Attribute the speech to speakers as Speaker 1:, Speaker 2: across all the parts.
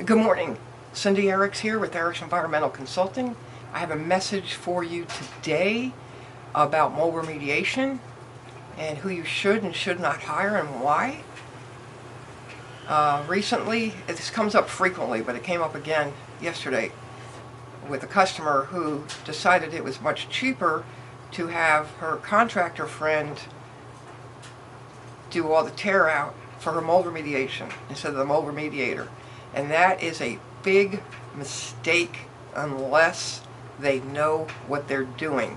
Speaker 1: Good morning. Cindy Eriks here with Eriks Environmental Consulting. I have a message for you today about mold remediation and who you should and should not hire and why. Recently, this comes up frequently, but it came up again yesterday with a customer who decided it was much cheaper to have her contractor friend do all the tear out for her mold remediation instead of the mold remediator. And that is a big mistake unless they know what they're doing.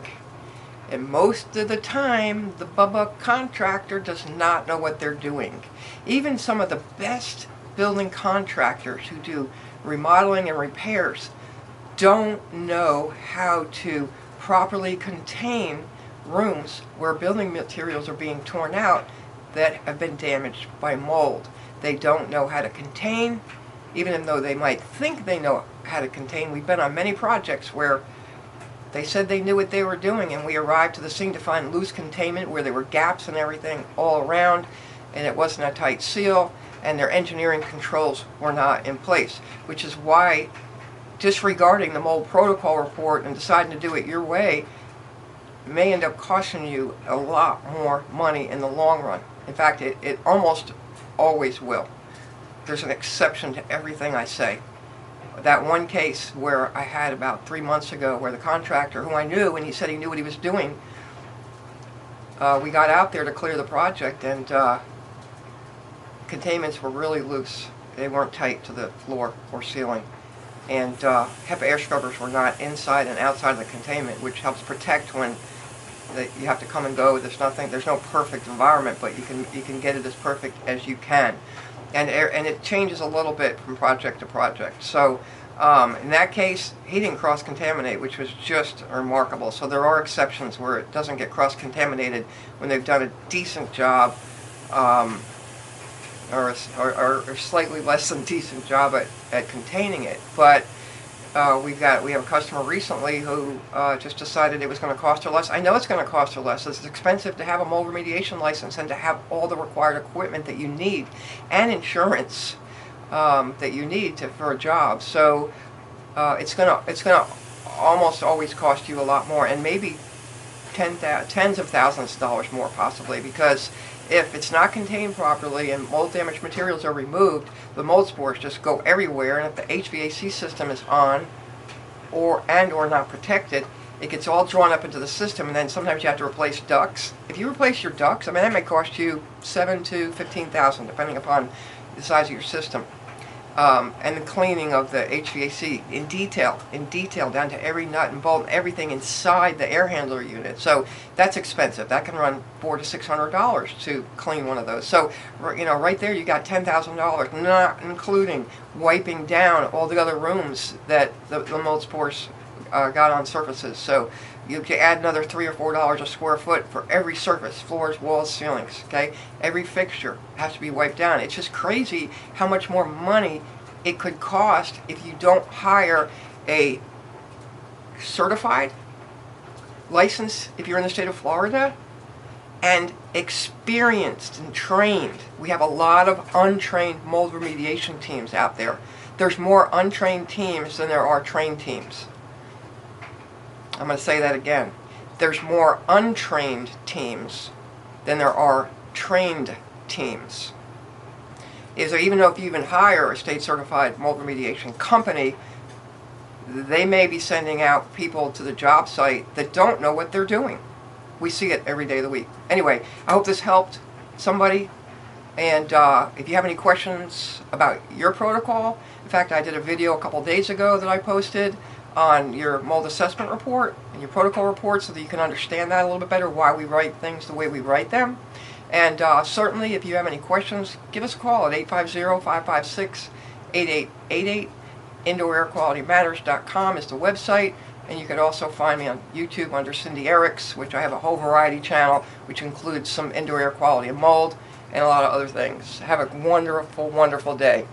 Speaker 1: And most of the time, the Bubba contractor does not know what they're doing. Even some of the best building contractors who do remodeling and repairs don't know how to properly contain rooms where building materials are being torn out that have been damaged by mold. They don't know how to contain, even though they might think they know how to contain. We've been on many projects where they said they knew what they were doing, and we arrived to the scene to find loose containment where there were gaps and everything all around, and it wasn't a tight seal, and their engineering controls were not in place, which is why disregarding the mold protocol report and deciding to do it your way may end up costing you a lot more money in the long run. In fact, it almost always will. There's an exception to everything I say. That one case where I had about 3 months ago where the contractor, who I knew and he said he knew what he was doing, we got out there to clear the project, and containments were really loose. They weren't tight to the floor or ceiling. And HEPA air scrubbers were not inside and outside of the containment, which helps protect when you have to come and go. There's no perfect environment, but you can get it as perfect as you can. And it changes a little bit from project to project. So in that case, he didn't cross-contaminate, which was just remarkable. So there are exceptions where it doesn't get cross-contaminated when they've done a decent job, or a slightly less than decent job at containing it. But we have a customer recently who just decided it was going to cost her less. I know it's going to cost her less. It's expensive to have a mold remediation license and to have all the required equipment that you need and insurance that you need for a job. So it's gonna almost always cost you a lot more, and maybe tens of thousands of dollars more possibly, because if it's not contained properly and mold damaged materials are removed, the mold spores just go everywhere, and if the HVAC system is on or not protected, it gets all drawn up into the system, and then sometimes you have to replace ducts. If you replace your ducts, I mean, that may cost you $7,000 to $15,000 depending upon the size of your system. And the cleaning of the HVAC in detail down to every nut and bolt and everything inside the air handler unit. So that's expensive. That can run $400 to $600 to clean one of those. So right there you got $10,000, not including wiping down all the other rooms that the mold spores got on surfaces. So you can add another $3 or $4 a square foot for every surface, floors, walls, ceilings. Okay, every fixture has to be wiped down. It's just crazy how much more money it could cost if you don't hire a certified, licensed, if you're in the state of Florida, and experienced and trained. We have a lot of untrained mold remediation teams out there. There's more untrained teams than there are trained teams. I'm going to say that again. There's more untrained teams than there are trained teams. So even though if you even hire a state-certified mold remediation company, they may be sending out people to the job site that don't know what they're doing. We see it every day of the week. Anyway, I hope this helped somebody. And if you have any questions about your protocol, in fact, I did a video a couple days ago that I posted on your mold assessment report and your protocol report so that you can understand that a little bit better, why we write things the way we write them. And certainly if you have any questions, give us a call at 850-556-8888. IndoorAirQualityMatters.com is the website, and you could also find me on YouTube under Cindy Eriks, which I have a whole variety channel which includes some indoor air quality and mold and a lot of other things. Have a wonderful, wonderful day.